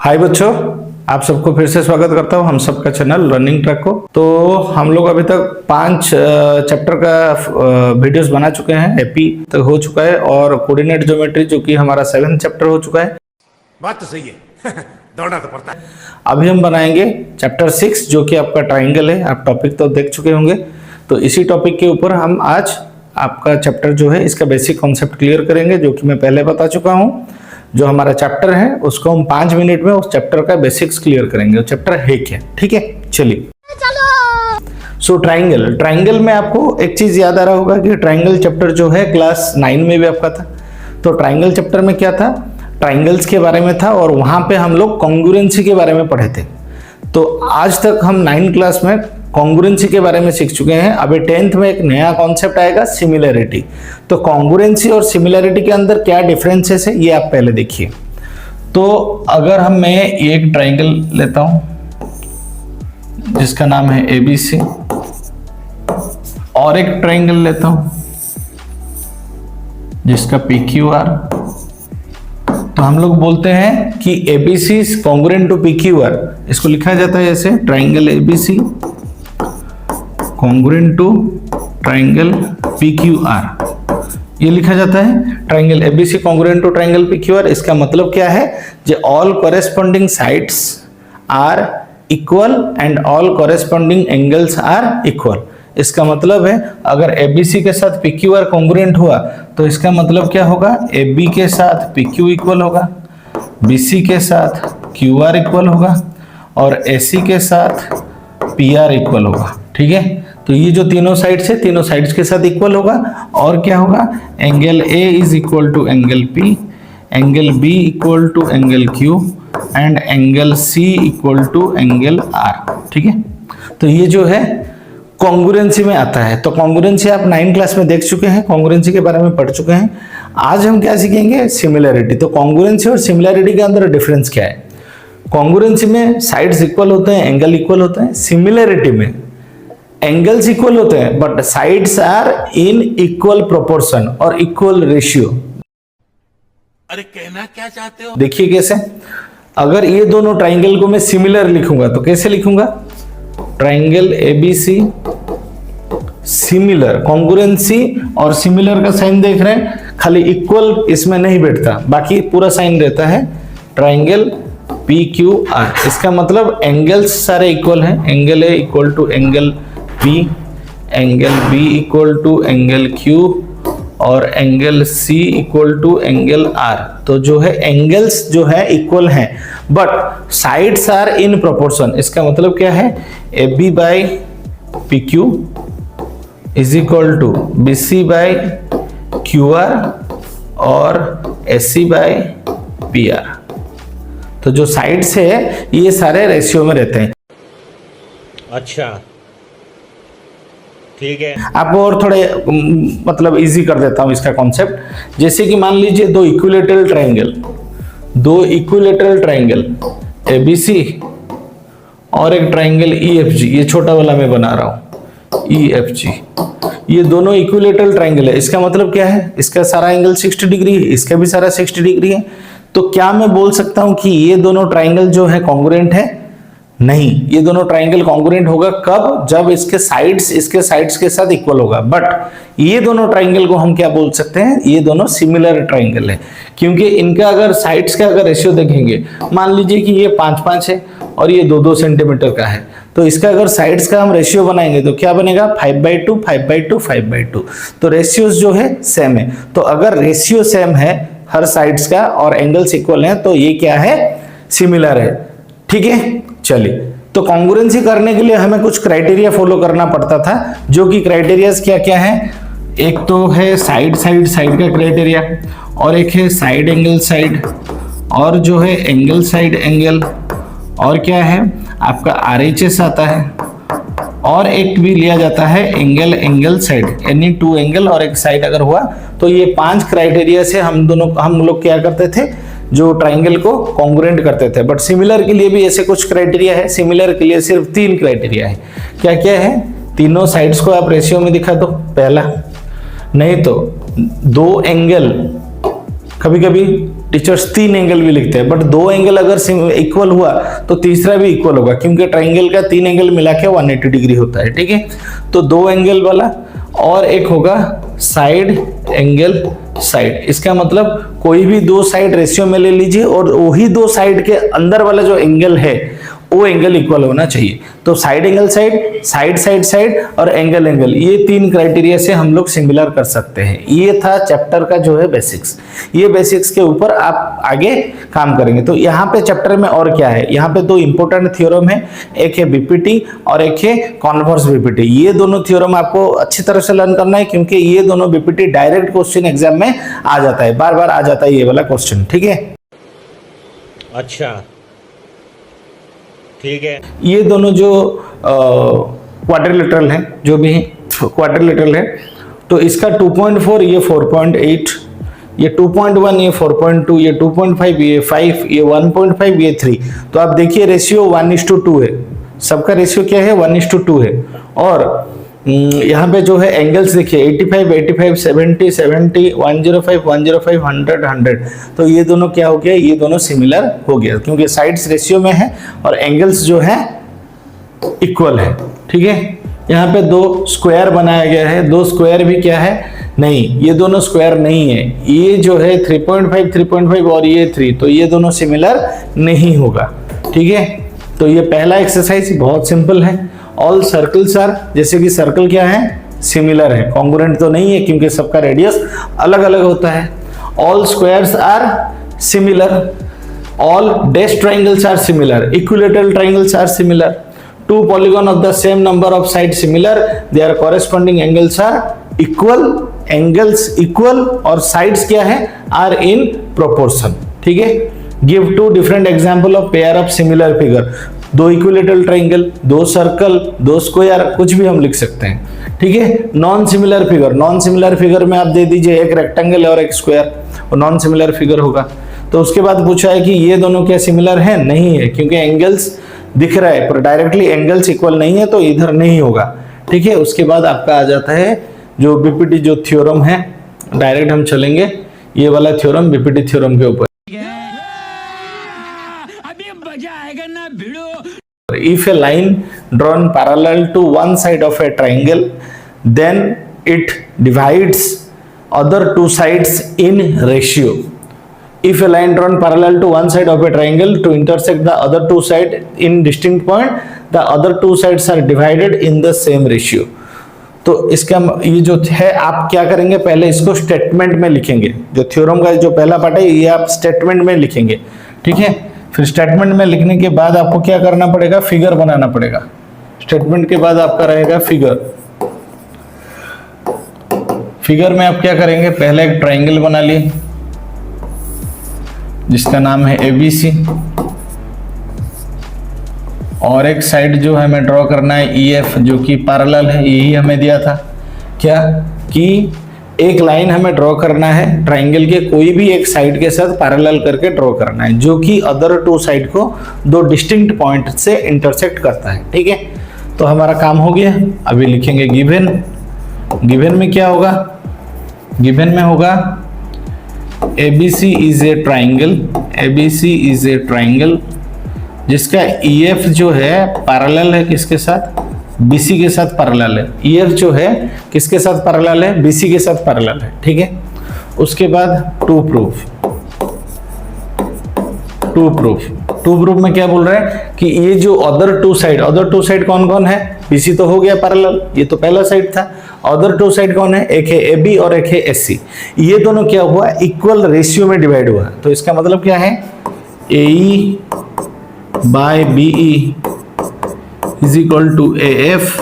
हाय बच्चों, आप सबको फिर से स्वागत करता हूँ हम सबका चैनल रनिंग ट्रैक को। तो हम लोग अभी तक 5 चैप्टर का वीडियोस बना चुके हैं। एपी तक हो चुका है और कोऑर्डिनेट ज्योमेट्री जो कि हमारा 7th चैप्टर हो चुका है। बात तो सही है दौड़ना तो पड़ता है। अभी हम बनाएंगे चैप्टर 6 जो कि आपका ट्राइंगल है। आप टॉपिक तो देख चुके होंगे, तो इसी टॉपिक के ऊपर हम आज आपका चैप्टर जो है इसका बेसिक कॉन्सेप्ट क्लियर करेंगे, जो कि मैं पहले बता चुका हूँ। जो हमारा चैप्टर है उसको हम 5 मिनट में उस चैप्टर का बेसिक्स क्लियर करेंगे। चैप्टर है क्या, ठीक है, चलिए। सो ट्राइंगल में आपको एक चीज याद आ रहा होगा कि ट्राइंगल चैप्टर जो है क्लास 9 में भी आपका था। तो ट्राइंगल चैप्टर में क्या था, ट्राइंगल्स के बारे में था और वहां पे हम लोग कॉन्ग्रुएंसी के बारे में पढ़े थे। तो आज तक हम 9 क्लास में कॉन्ग्रुएंसी के बारे में सीख चुके हैं। अभी 10th में एक नया कॉन्सेप्ट आएगा, सिमिलैरिटी। तो कॉन्ग्रुएंसी और सिमिलैरिटी के अंदर क्या डिफरेंसेस है ये आप पहले देखिए। तो अगर मैं एक ट्राइंगल लेता हूं जिसका नाम है एबीसी और एक ट्राइंगल लेता हूं जिसका पीक्यूआर, तो हम लोग बोलते हैं कि ABC is congruent to PQR. इसको लिखा जाता है ऐसे, triangle ABC congruent to triangle PQR. ये लिखा जाता है triangle ABC congruent to triangle PQR. इसका मतलब क्या है, जे all corresponding sides are equal and all corresponding angles are equal. इसका मतलब है अगर एबीसी के साथ पीक्यूआर कॉन्ग्रुएंट हुआ तो इसका मतलब क्या होगा, एबी के साथ पीक्यू इक्वल होगा, बीसी के साथ क्यूआर इक्वल होगा और एसी के साथ पीआर इक्वल होगा। ठीक है, तो ये जो तीनों साइड्स है तीनों साइड्स के साथ इक्वल होगा। और क्या होगा, angle A is equal to angle P, angle B equal to angle Q and angle C equal to angle R. ठीक है, तो ये जो है कॉन्ग्रुएंसी में आता है। तो कॉन्ग्रुएंसी आप 9 क्लास में देख चुके हैं, कॉन्ग्रुएंसी के बारे में पढ़ चुके हैं। आज हम क्या सीखेंगे, सिमिलैरिटी। तो कॉन्ग्रुएंसी और सिमिलैरिटी के अंदर डिफरेंस क्या है। कॉन्ग्रुएंसी में साइड्स इक्वल होते हैं, एंगल इक्वल होते हैं। सिमिलैरिटी में एंगल्स इक्वल होते हैं but sides are in equal proportion और इक्वल रेशियो। अरे कहना क्या चाहते हो? देखिए कैसे, अगर ये दोनों ट्राइंगल को मैं सिमिलर लिखूंगा तो कैसे लिखूंगा, ट्राइंगल एबीसी सिमिलर। कॉन्ग्रुएंसी और सिमिलर का साइन देख रहे हैं, खाली इक्वल इसमें नहीं बैठता, बाकी पूरा साइन रहता है ट्राइंगल पी क्यू आर। इसका मतलब एंगल्स सारे इक्वल हैं, angle A equal to angle P, angle B equal to angle Q और angle C equal to angle R. तो जो है एंगल्स जो है इक्वल हैं but sides are in proportion. इसका मतलब क्या है, A B by P Q is equal to B C by Q R और S C by P R. तो जो साइड्स है ये सारे रेशियो में रहते हैं। अच्छा ठीक है, आपको और थोड़े मतलब इजी कर देता हूं इसका कॉन्सेप्ट। जैसे कि मान लीजिए दो इक्विलेटरल ट्राइंगल एबीसी और एक ट्राइंगल ईएफजी, ये छोटा वाला मैं बना रहा हूं ईएफजी। ये दोनों इक्विलेटरल ट्राइंगल है। इसका मतलब क्या है, इसका सारा एंगल 60 डिग्री है, इसका भी सारा 60 डिग्री है। तो क्या मैं बोल सकता हूं कि ये दोनों ट्राइंगल जो है कॉन्ग्रुएंट है? नहीं, ये दोनों ट्राइंगल कॉन्ग्रुएंट होगा कब, जब इसके साइड्स के साथ इक्वल होगा। बट ये दोनों ट्राइंगल को हम क्या बोल सकते हैं, ये दोनों सिमिलर ट्राइंगल है, क्योंकि इनका अगर साइड्स का अगर रेशियो देखेंगे, मान लीजिए कि ये 5-5 है और ये 2-2 सेंटीमीटर का है, तो इसका अगर साइड्स का हम रेशियो बनाएंगे तो क्या बनेगा, 5/2 5/2 5/2। तो रेशियोज जो है सेम है। तो अगर रेशियो सेम है हर साइड्स का और एंगल्स इक्वल हैं तो ये क्या है, सिमिलर है। ठीक है, चलिए। तो कॉन्ग्रुएंसी करने के लिए हमें कुछ क्राइटेरिया फॉलो करना पड़ता था, जो कि क्राइटेरियाज क्या क्या है। एक तो है साइड का क्राइटेरिया, और एक है साइड एंगल साइड, और जो है एंगल साइड एंगल, और क्या है आपका आरएचएस आता है, और एक भी लिया जाता है एंगल साइड, यानी 2 एंगल और एक साइड अगर हुआ तो ये 5 क्राइटेरिया से हम लोग क्या करते थे, जो ट्राइंगल को कॉन्ग्रुएंट करते थे। बट सिमिलर के लिए भी ऐसे कुछ क्राइटेरिया है। सिमिलर के लिए सिर्फ 3 क्राइटेरिया है। क्या क्या है, तीनों साइड्स को आप रेशियो में दिखा दो पहला, नहीं तो 2 एंगल, कभी कभी टीचर्स 3 एंगल भी लिखते हैं, बट 2 एंगल अगर इक्वल हुआ तो तीसरा भी इक्वल होगा, क्योंकि ट्राइंगल का 3 एंगल मिला के 180 डिग्री होता है। ठीक है, तो 2 एंगल वाला, और एक होगा साइड एंगल साइड। इसका मतलब कोई भी 2 साइड रेशियो में ले लीजिए और वही 2 साइड के अंदर वाला जो एंगल है वो एंगल इक्वल होना चाहिए। तो side angle side, side side side और एंगल एंगल, ये 3 क्राइटेरिया से हम लोग सिमिलर कर सकते हैं। ये था चैप्टर का जो है बेसिक्स। ये बेसिक्स के ऊपर आप आगे काम करेंगे। तो यहाँ पे चैप्टर में और क्या है, यहाँ पे 2 इंपॉर्टेंट थ्योरम है, एक है बीपीटी और एक है कॉन्वर्स बीपीटी। ये दोनों थ्योरम आपको अच्छी तरह से लर्न करना है, क्योंकि ये दोनों बीपीटी डायरेक्ट क्वेश्चन एग्जाम में आ जाता है, बार बार आ जाता है ये वाला क्वेश्चन। ठीक है, अच्छा ठीक है। ये दोनों जो क्वाड्रिलेटरल है, जो भी क्वाड्रिलेटरल है, तो इसका 2.4, ये 4.8, ये 2.1, ये 4.2, ये 2.5, ये 5, ये 1.5, ये 3। तो आप देखिए रेशियो 1:2 है, सबका रेशियो क्या है 1:2 है। और यहाँ पे जो है एंगल्स देखिए 85, 85, 70, 70, 105, 105, 100, 100। तो ये दोनों क्या हो गया, ये दोनों सिमिलर हो गया, क्योंकि साइड्स रेशियो में है और एंगल्स जो है इक्वल है। ठीक है, यहाँ पे 2 स्क्वायर बनाया गया है, 2 स्क्वायर भी क्या है, नहीं, ये दोनों स्क्वायर नहीं है। ये जो है 3.5, 3.5 और ये 3, तो ये दोनों सिमिलर नहीं होगा। ठीक है, तो ये पहला एक्सरसाइज बहुत सिंपल है। ऑल सर्कल्स आर, जैसे कि सर्कल क्या है, सिमिलर है, कॉन्ग्रुएंट तो नहीं है क्योंकि सबका रेडियस अलग अलग होता है। All squares are similar, all dash triangles are similar, equilateral triangles are similar, 2 polygon of the same number of side similar, their corresponding angles are equal, angles equal और साइड्स क्या है, आर इन प्रोपोर्शन। ठीक है, give 2 different example of pair of similar figure, 2 equilateral triangle, 2 circle, 2 square, कुछ भी हम लिख सकते हैं। ठीक है, non similar figure, non similar figure में आप दे दीजिए एक रेक्टेंगल और एक स्क्वायर, और नॉन सिमिलर फिगर होगा। तो उसके बाद पूछा है कि ये दोनों क्या सिमिलर हैं, नहीं है, क्योंकि एंगल्स दिख रहा है पर डायरेक्टली एंगल्स इक्वल नहीं है, तो इधर नहीं होगा। ठीक है, उसके बाद आपका आ जाता है जो बीपीटी जो थ्योरम है, डायरेक्ट हम चलेंगे ये वाला थ्योरम बीपीटी थ्योरम के ऊपर। If a line drawn parallel to one side of a triangle, then it divides other 2 sides in ratio. If a line drawn parallel to one side of a triangle to intersect the other 2 sides in distinct point, the other 2 sides are divided in the same ratio. तो इसका ये जो है आप क्या करेंगे, पहले इसको स्टेटमेंट में लिखेंगे। जो थ्योरम का जो पहला पार्ट है ये आप स्टेटमेंट में लिखेंगे। ठीक है, फिर स्टेटमेंट में लिखने के बाद आपको क्या करना पड़ेगा, फिगर बनाना पड़ेगा। स्टेटमेंट के बाद आपका रहेगा फिगर। फिगर में आप क्या करेंगे, पहले एक ट्राइंगल बना लिए जिसका नाम है ABC, और एक साइड जो हमें ड्रॉ करना है EF, जो कि पैरेलल है, यही हमें दिया था क्या, कि एक लाइन हमें ड्रॉ करना है ट्राइंगल के कोई भी एक साइड के साथ पैरेलल करके ड्रॉ करना है, जो कि अदर 2 साइड को 2 डिस्टिंक्ट पॉइंट से इंटरसेक्ट करता है। ठीक है, तो हमारा काम हो गया। अभी लिखेंगे गिवन। गिवन में क्या होगा, गिवन में होगा ABC is a triangle, ABC is a triangle जिसका EF जो है पैरेलल है किसके साथ, BC के साथ पैरेलल है। EF जो है किसके साथ पैरेलल है, BC के साथ पैरेलल है। ठीक है, उसके बाद टू प्रूफ। टू प्रूफ में क्या बोल रहे हैं कि ये जो अदर 2 साइड कौन कौन है, BC तो हो गया पैरेलल, ये तो पहला साइड था। अदर 2 साइड कौन है, एक है AB और एक है SC। ये दोनों क्या हुआ, इक्वल रेशियो में डिवाइड हुआ। तो इसका मतलब क्या है, AE by BE is equal to AF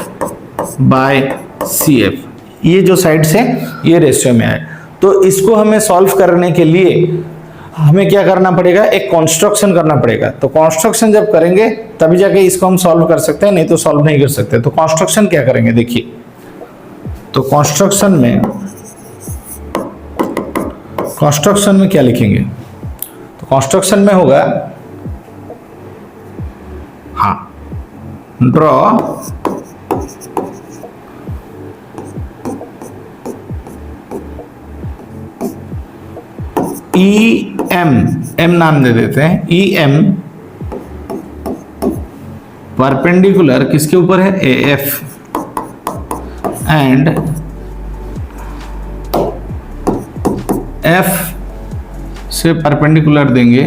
by CF। ये जो साइड से ये रेशियो में है। तो इसको हमें सॉल्व करने के लिए हमें क्या करना पड़ेगा, एक कॉन्स्ट्रक्शन करना पड़ेगा। तो कॉन्स्ट्रक्शन जब करेंगे तभी जाके इसको हम सॉल्व कर सकते हैं, नहीं तो सॉल्व नहीं कर सकते। तो कॉन्स्ट्रक्शन क्या करेंगे, देखिए, तो कॉन्स्ट्रक्शन में क्या लिखेंगे, तो कॉन्स्ट्रक्शन में होगा, हाँ, ड्रॉ ई एम नाम दे देते हैं, ई एम परपेंडिकुलर किसके ऊपर है, ए एफ, एंड एफ से परपेंडिकुलर देंगे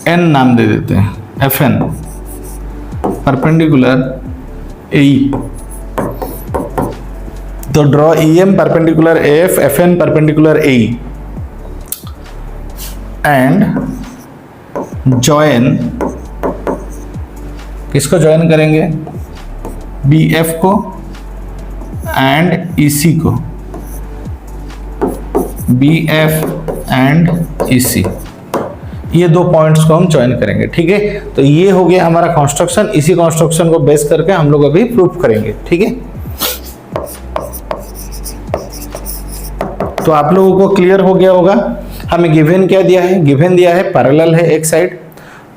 एन नाम दे देते हैं, एफ एन परपेंडिकुलर ए, तो draw E M perpendicular A F, F N perpendicular A, and join, किसको जॉइन करेंगे, बी एफ को एंड ईसी को, बी एफ एंड ईसी, ये दो पॉइंट्स को हम जॉइन करेंगे। ठीक है, तो ये हो गया हमारा कंस्ट्रक्शन। इसी कंस्ट्रक्शन को बेस करके हम लोग अभी प्रूफ करेंगे। ठीक है, तो आप लोगों को क्लियर हो गया होगा। हमें गिवन क्या दिया है, गिवन दिया है पैरेलल है एक साइड।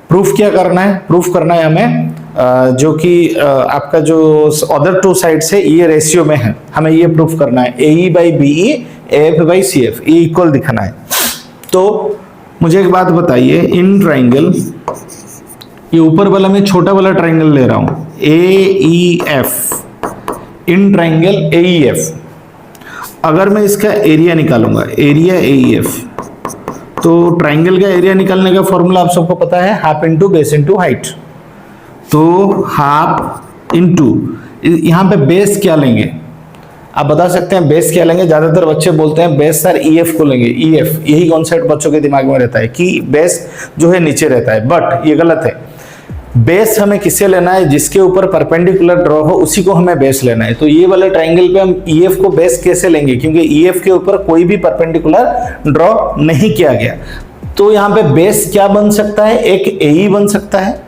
प्रूफ क्या करना है, प्रूफ करना है हमें जो कि आपका जो अदर टू साइड से ये रेशियो में है, हमें ये प्रूफ करना है, A by B E, F by C F, ये इक्वल दिखाना है। तो मुझे एक बात बताइए, इन ट्राइंगल, ये ऊपर वाला मैं छोटा वाला ट्राइंगल ले रहा हूं, A E F, in triangle A E F, अगर मैं इसका एरिया निकालूंगा, एरिया ए ई एफ, तो ट्राइंगल का एरिया निकालने का फॉर्मूला आप सबको पता है, half into base into height. तो हाफ इंटू, यहाँ पे बेस क्या लेंगे, आप बता सकते हैं बेस क्या लेंगे। ज्यादातर बच्चे बोलते हैं बेस सर ई एफ को लेंगे, ई एफ, यही कॉन्सेप्ट बच्चों के दिमाग में रहता है कि बेस जो है नीचे रहता है, बट ये गलत है। बेस हमें किससे लेना है, जिसके ऊपर परपेंडिकुलर ड्रॉ हो उसी को हमें बेस लेना है। तो ये वाले ट्राइंगल पे हम ई एफ को बेस कैसे लेंगे, क्योंकि ई एफ के ऊपर कोई भी परपेंडिकुलर ड्रॉ नहीं किया गया। तो यहाँ पे बेस क्या बन सकता है, एक ए बन सकता है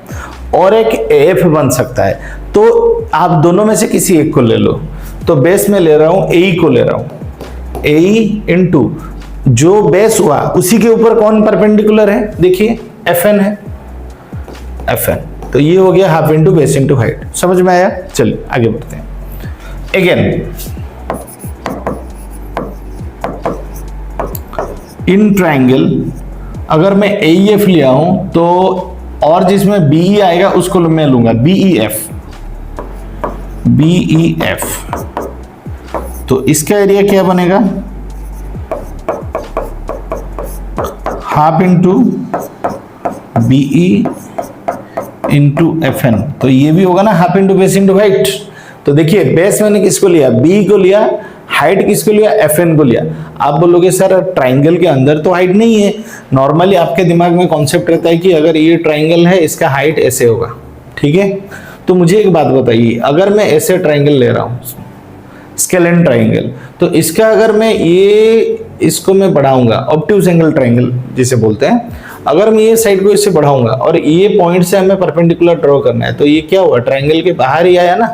और एक एफ बन सकता है। तो आप दोनों में से किसी एक को ले लो। तो बेस में ले रहा हूं, ए को ले रहा हूं, ए इंटू जो बेस हुआ उसी के ऊपर कौन परपेंडिकुलर है, देखिए एफ एन है, एफ एन। तो ये हो गया half into base into height. समझ में आया, चलिए आगे बढ़ते हैं। अगेन इन ट्राइंगल अगर मैं ए एफ लिया हूं तो और जिसमें बीई आएगा उसको मैं लूंगा बीई एफ, बीई एफ। तो इसका एरिया क्या बनेगा, half into BE into F N. तो ये भी होगा ना half into base into height. तो देखिए बेस मैंने किसको लिया, बी को लिया, हाइट किसको लिया, एफ एन को लिया। आप बोलोगे सर ट्राइंगल के अंदर तो हाइट नहीं है। नॉर्मली आपके दिमाग में कॉन्सेप्ट रहता है कि अगर ये ट्राइंगल है इसका हाइट ऐसे होगा, ठीक है। तो मुझे एक बात बताइए, अगर मैं ऐसे ट्राइंगल ले रहा हूं, स्केलेन ट्राइंगल, तो इसका अगर मैं ये इसको मैं बढ़ाऊंगा, ऑब्ट्यूज एंगल ट्राइंगल जिसे बोलते हैं, अगर मैं ये साइड को इससे बढ़ाऊंगा और ये पॉइंट से हमें परपेंडिकुलर ड्रॉ करना है, तो ये क्या हुआ, ट्राइंगल के बाहर ही आया ना।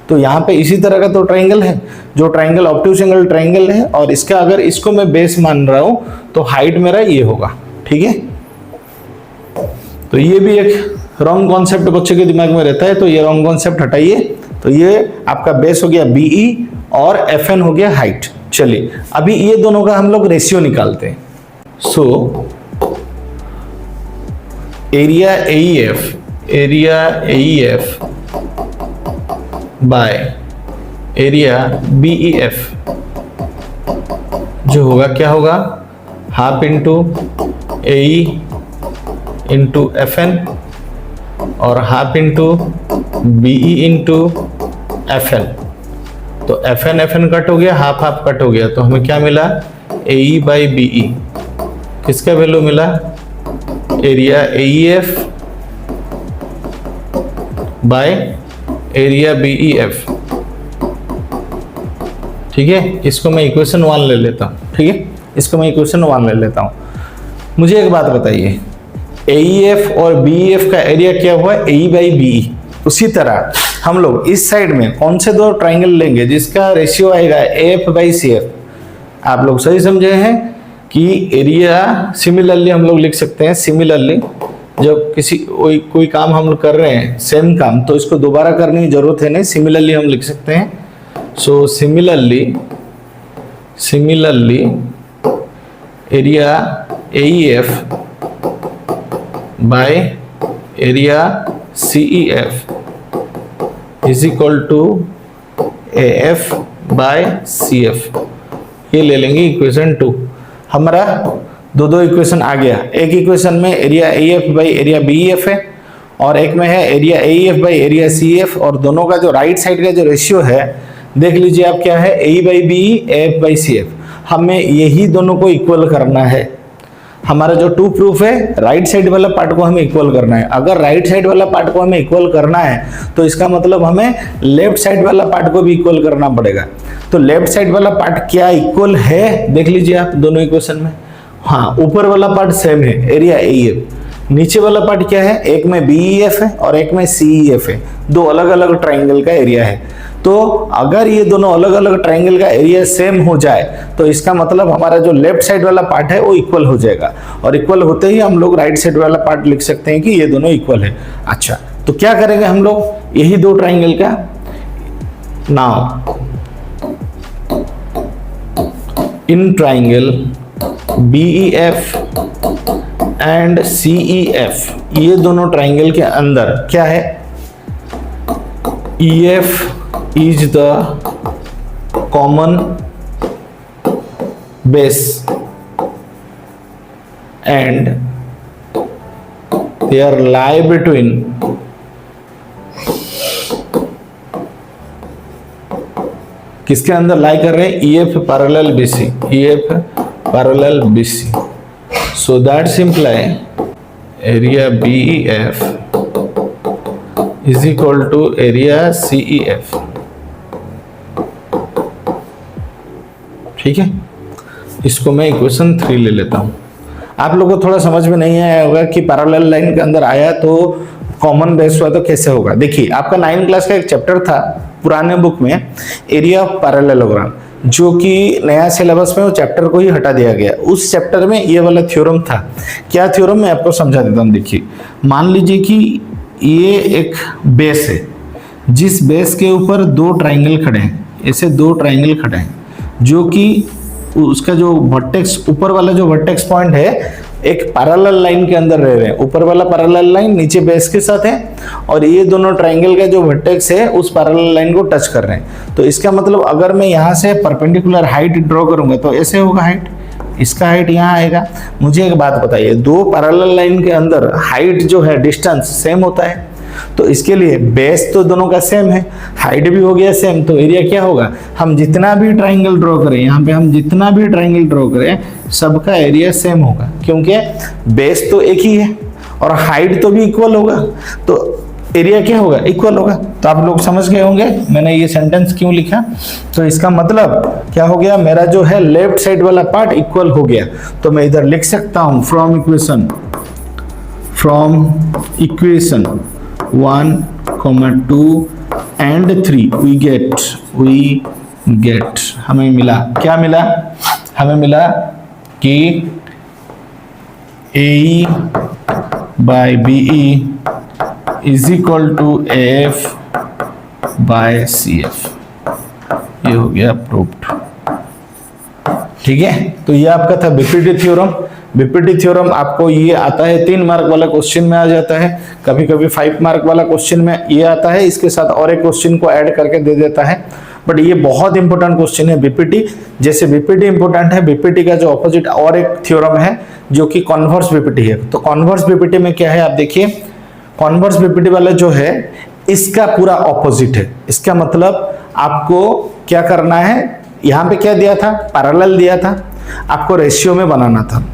तो यहाँ पे इसी तरह का तो ट्राइंगल है, जो ट्राइंगल ऑब्ट्यूज एंगल ट्राइंगल है, और इसका अगर इसको मैं बेस मान रहा हूं तो हाइट मेरा ये होगा, ठीक है। तो ये भी एक रॉन्ग कॉन्सेप्ट बच्चे के दिमाग में रहता है, तो ये रॉन्ग कॉन्सेप्ट हटाइए। तो ये आपका बेस हो गया बीई और एफ एन हो गया हाइट। चलिए अभी ये दोनों का हम लोग रेशियो निकालते हैं। So area AEF, area AEF by area BEF जो होगा क्या होगा, half into AE into F N और half into BE into F N. तो एफ एन कट हो गया, हाफ हाफ कट हो गया, तो हमें क्या मिला, एई बाई बीई। किसका वैल्यू मिला, एरिया एईएफ बाय एरिया बीईएफ, ठीक है। इसको मैं इक्वेशन 1 ले लेता हूं, ठीक है, इसको मैं इक्वेशन 1 ले लेता हूं। मुझे एक बात बताइए, एईएफ और बीईएफ का एरिया क्या हुआ, एई बाई बीई। उसी तरह हम लोग इस साइड में कौन से दो ट्राइंगल लेंगे जिसका रेशियो आएगा एफ बाई सी एफ। आप लोग सही समझे हैं कि एरिया सिमिलरली हम लोग लिख सकते हैं, सिमिलरली जब किसी कोई काम हम लोग कर रहे हैं सेम काम, तो इसको दोबारा करने की जरूरत है नहीं, सिमिलरली हम लिख सकते हैं So similarly area AEF by area CEF is equal to AF by CF। ये ले लेंगे इक्वेशन 2। हमारा दो इक्वेशन आ गया। एक इक्वेशन में area AF by area BEF है और एक में है area AEF by area CF, और दोनों का जो राइट साइड का जो रेशियो है देख लीजिए आप क्या है, AE by BE, AF by CF। हमें यही दोनों को इक्वल करना है। हमारा जो 2 प्रूफ है राइट साइड वाला पार्ट को हमें इक्वल करना है। अगर राइट साइड वाला पार्ट को हमें इक्वल करना है तो इसका मतलब हमें लेफ्ट साइड वाला पार्ट को भी इक्वल करना पड़ेगा। तो लेफ्ट साइड वाला पार्ट क्या इक्वल है देख लीजिए आप दोनों इक्वेशन में। हाँ, ऊपर वाला पार्ट सेम है एरिया AEF, नीचे वाला पार्ट क्या है, एक में BEF है और एक में CEF है। दो अलग अलग ट्राइंगल का एरिया है। तो अगर ये दोनों अलग अलग ट्राइंगल का एरिया सेम हो जाए तो इसका मतलब हमारा जो लेफ्ट साइड वाला पार्ट है वो इक्वल हो जाएगा, और इक्वल होते ही हम लोग राइट साइड वाला पार्ट लिख सकते हैं कि ये दोनों इक्वल है। अच्छा, तो क्या करेंगे हम लोग, यही दो ट्राइंगल का now in triangle BEF and CEF, ये दोनों ट्राइंगल के अंदर क्या है, EF is the common base and they are lie between किसके अंदर लाई कर रहे हैं, EF parallel BC, EF parallel BC, so that's imply area BEF is equal to area CEF। ठीक है, इसको मैं इक्वेशन 3 ले लेता हूं। आप लोगों को थोड़ा समझ में नहीं आया होगा कि पैरेलल लाइन के अंदर आया तो कॉमन बेस हुआ तो कैसे होगा। देखिए, आपका 9th क्लास का एक चैप्टर था पुराने बुक में, एरिया ऑफ पैरेललोग्राम, जो कि नया सिलेबस में वो चैप्टर को ही हटा दिया गया। उस चैप्टर में ये वाला थ्योरम था। क्या थ्योरम, मैं आपको समझा देता हूँ। देखिए, मान लीजिए कि ये एक बेस है, जिस बेस के ऊपर दो ट्राइंगल खड़े हैं, ऐसे दो ट्राइंगल खड़े हैं, जो कि उसका जो वर्टेक्स, ऊपर वाला जो वर्टेक्स पॉइंट है एक पैरेलल लाइन के अंदर रह रहे हैं। ऊपर वाला पैरेलल लाइन नीचे बेस के साथ है और ये दोनों ट्राइंगल का जो वर्टेक्स है उस पैरेलल लाइन को टच कर रहे हैं। तो इसका मतलब अगर मैं यहाँ से परपेंडिकुलर हाइट ड्रॉ करूंगा तो ऐसे होगा हाइट, इसका हाइट यहाँ आएगा। मुझे एक बात बताइए, दो पैरेलल लाइन के अंदर हाइट जो है, डिस्टेंस सेम होता है, तो इसके लिए बेस तो दोनों का सेम है, हाइट भी हो गया सेम, तो एरिया क्या होगा, हम जितना भी ट्राइंगल ड्रॉ करें, यहाँ पे हम जितना भी ट्राइंगल ड्रॉ करें सबका एरिया सेम होगा, क्योंकि बेस तो एक ही है और हाइट तो भी इक्वल होगा, तो एरिया क्या होगा, इक्वल होगा। तो आप लोग समझ गए होंगे मैंने ये सेंटेंस क्यों लिखा। तो इसका मतलब क्या हो गया, मेरा जो है लेफ्ट साइड वाला पार्ट इक्वल हो गया। तो मैं इधर लिख सकता हूं from equation 1, 2 and 3 we get हमें मिला, क्या मिला, हमें मिला कि AE by BE is equal to AF by CF। ये हो गया प्रूव्ड। ठीक है, तो ये आपका था बीपीटी थ्योरम। बीपीटी थ्योरम आपको ये आता है 3 मार्क वाला क्वेश्चन में आ जाता है, कभी कभी 5 मार्क वाला क्वेश्चन में ये आता है, इसके साथ और एक क्वेश्चन को ऐड करके दे देता है। बट ये बहुत इंपॉर्टेंट क्वेश्चन है बीपीटी। जैसे बीपीटी इंपॉर्टेंट है, बीपीटी का जो ऑपोजिट और एक थ्योरम है जो कि कॉन्वर्स बीपीटी है। तो कॉन्वर्स बीपीटी में क्या है, आप देखिए, कॉन्वर्स बीपीटी वाला जो है इसका पूरा ऑपोजिट है। इसका मतलब आपको क्या करना है, यहाँ पे क्या दिया था, पैरेलल दिया था, आपको रेशियो में बनाना था।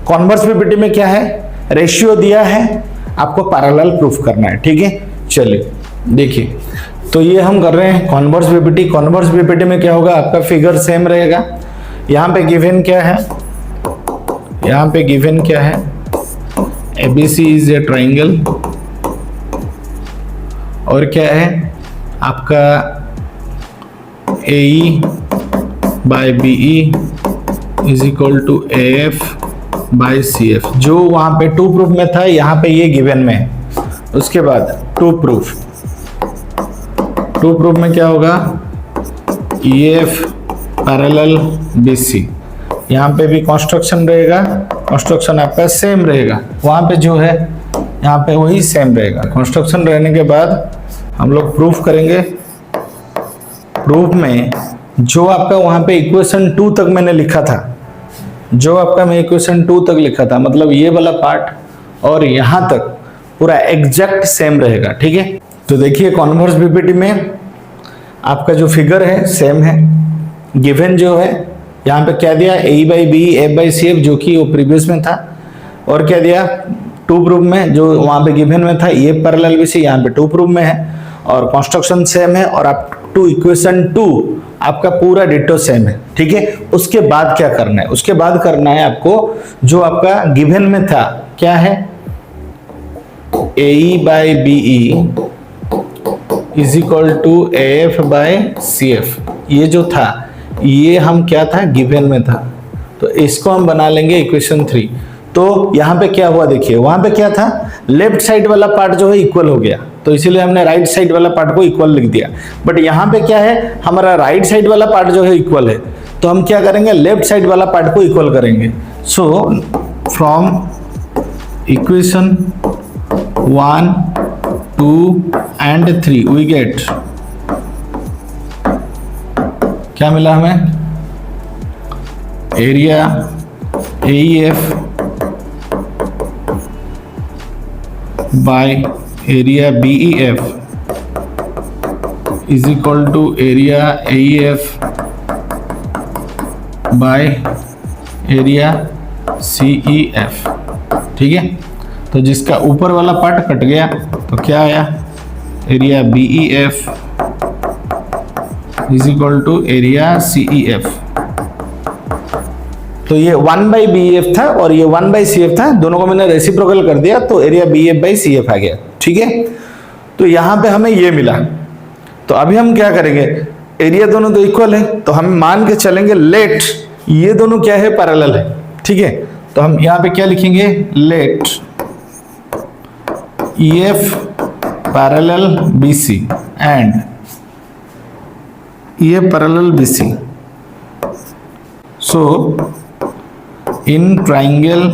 कॉन्वर्स बीपीटी में क्या है, रेशियो दिया है, आपको पैरेलल प्रूफ करना है। ठीक है, चलिए देखिए, तो ये हम कर रहे हैं कॉन्वर्स बीपीटी। कॉन्वर्स बीपीटी में क्या होगा, आपका फिगर सेम रहेगा। यहाँ पे गिवन क्या है, यहाँ पे गिवन क्या है, ABC इज ए ट्राइंगल, और क्या है आपका AE by BE is equal to AF by CF। जो वहां पे 2 प्रूफ में था, यहाँ पे ये गिवन में है। उसके बाद 2 प्रूफ में क्या होगा, EF पैरेलल BC। यहाँ पे भी कंस्ट्रक्शन रहेगा, कंस्ट्रक्शन आपका सेम रहेगा, वहाँ पे जो है यहाँ पे वही सेम रहेगा। कंस्ट्रक्शन रहने के बाद हम लोग प्रूफ करेंगे। प्रूफ में जो आपका वहाँ पे इक्वेशन 2 तक मैंने लिखा था, जो आपका मैं इक्वेशन 2 तक लिखा था, मतलब ये वाला पार्ट और यहाँ तक पूरा एग्जैक्ट सेम रहेगा। ठीक है, तो देखिए कॉन्वर्स बीपीटी में आपका जो फिगर है सेम है। गिवन जो है यहाँ पे क्या दिया, A by B F by C F, जो कि वो प्रीवियस में था, और क्या दिया 2 प्रूफ में, जो वहाँ पे गिवन में था ये पैरेलल बी सी, यहाँ पे 2 प्रूफ में है, और कंस्ट्रक्शन सेम है, और आप टू इक्वेशन 2 आपका पूरा डिटो सेम है। ठीक है, उसके बाद क्या करना है, उसके बाद करना है आपको जो आपका गिवन में था, क्या है, A by B is equal to A F by C F, ये जो था ये हम क्या था गिवन में था, तो इसको हम बना लेंगे इक्वेशन 3। तो यहाँ पे क्या हुआ देखिए, वहां पे क्या था, लेफ्ट साइड वाला पार्ट जो है इक्वल हो गया, तो इसीलिए हमने राइट साइड वाला पार्ट को इक्वल लिख दिया। बट यहाँ पे क्या है, हमारा राइट साइड वाला पार्ट जो है इक्वल है, तो हम क्या करेंगे, लेफ्ट साइड वाला पार्ट को इक्वल करेंगे। So from equation 1, 2 and 3 we get, क्या मिला हमें, area AEF by area BEF is equal to area AEF by area CEF। ठीक है, तो जिसका ऊपर वाला पार्ट कट गया तो क्या आया, area BEF is equal to area CEF। तो ये 1/BEF था और ये 1/CF था, दोनों को मैंने रेसिप्रोकल कर दिया, तो एरिया BF/CF आ गया। ठीक है, तो यहां पे हमें ये मिला। तो अभी हम क्या करेंगे, एरिया दोनों तो इक्वल है, तो हम मान के चलेंगे लेट ये दोनों क्या है, पैरेलल है। ठीक है, तो हम यहां पे क्या लिखेंगे, let EF parallel BC and EF parallel BC। So in triangle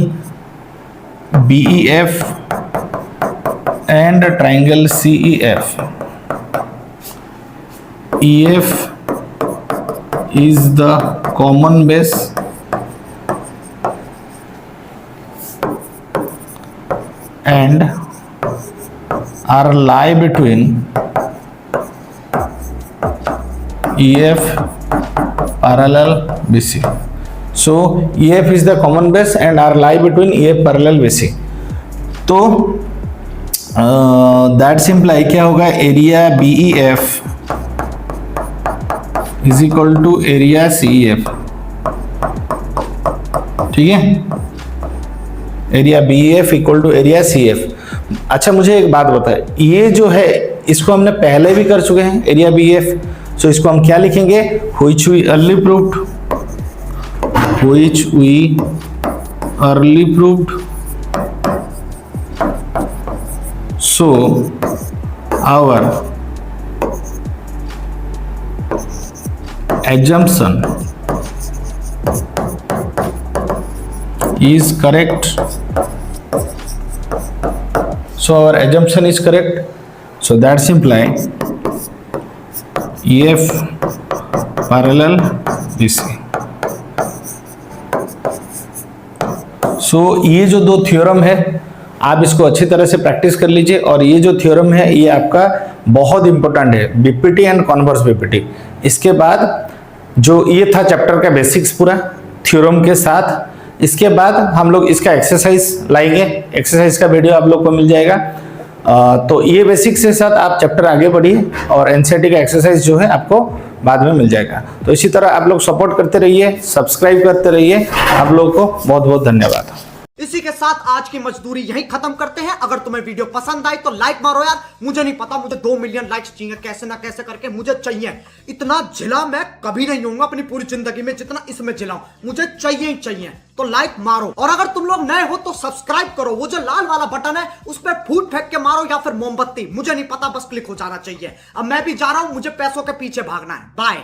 BEF and triangle CEF, EF is the common base and are lie between EF parallel BC. So EF is the common base and are lie between EF parallel BC. तो that imply क्या होगा, area BEF is equal to area CEF। ठीक है, area BEF equal to area CF। अच्छा मुझे एक बात बताए, ये जो है इसको हमने पहले भी कर चुके हैं एरिया BEF, सो इसको हम क्या लिखेंगे, which we early proved, which we early proved, so our assumption is correct, so our assumption is correct, so that's imply EF parallel BC। सो ये जो दो थ्योरम है आप इसको अच्छी तरह से प्रैक्टिस कर लीजिए, और ये जो थ्योरम है ये आपका बहुत इंपॉर्टेंट है, बीपीटी एंड कॉन्वर्स बीपीटी। इसके बाद जो ये था चैप्टर का बेसिक्स पूरा थ्योरम के साथ, इसके बाद हम लोग इसका एक्सरसाइज लाएंगे, एक्सरसाइज का वीडियो आप लोग को मिल जाएगा। तो ये बेसिक्स के साथ आप चैप्टर आगे बढ़िए, और एनसीईआरटी का एक्सरसाइज जो है आपको बाद में मिल जाएगा। तो इसी तरह आप लोग सपोर्ट करते रहिए, सब्सक्राइब करते रहिए। आप लोगों को बहुत बहुत धन्यवाद। इसी के साथ आज की मजदूरी यहीं खत्म करते हैं। अगर तुम्हें वीडियो पसंद आई तो लाइक मारो यार, मुझे नहीं पता, मुझे 2 मिलियन लाइक्स चाहिए, कैसे ना कैसे करके मुझे चाहिए। इतना झिला मैं कभी नहीं होऊंगा अपनी पूरी जिंदगी में जितना इसमें झिलाऊं, मुझे चाहिए ही चाहिए। तो लाइक मारो, और अगर तुम लोग नए हो तो सब्सक्राइब करो, वो जो लाल वाला बटन है उस पर फूट फेंक के मारो या फिर मोमबत्ती, मुझे नहीं पता, बस क्लिक हो जाना चाहिए। अब मैं भी जा रहा हूं, मुझे पैसों के पीछे भागना है। बाय।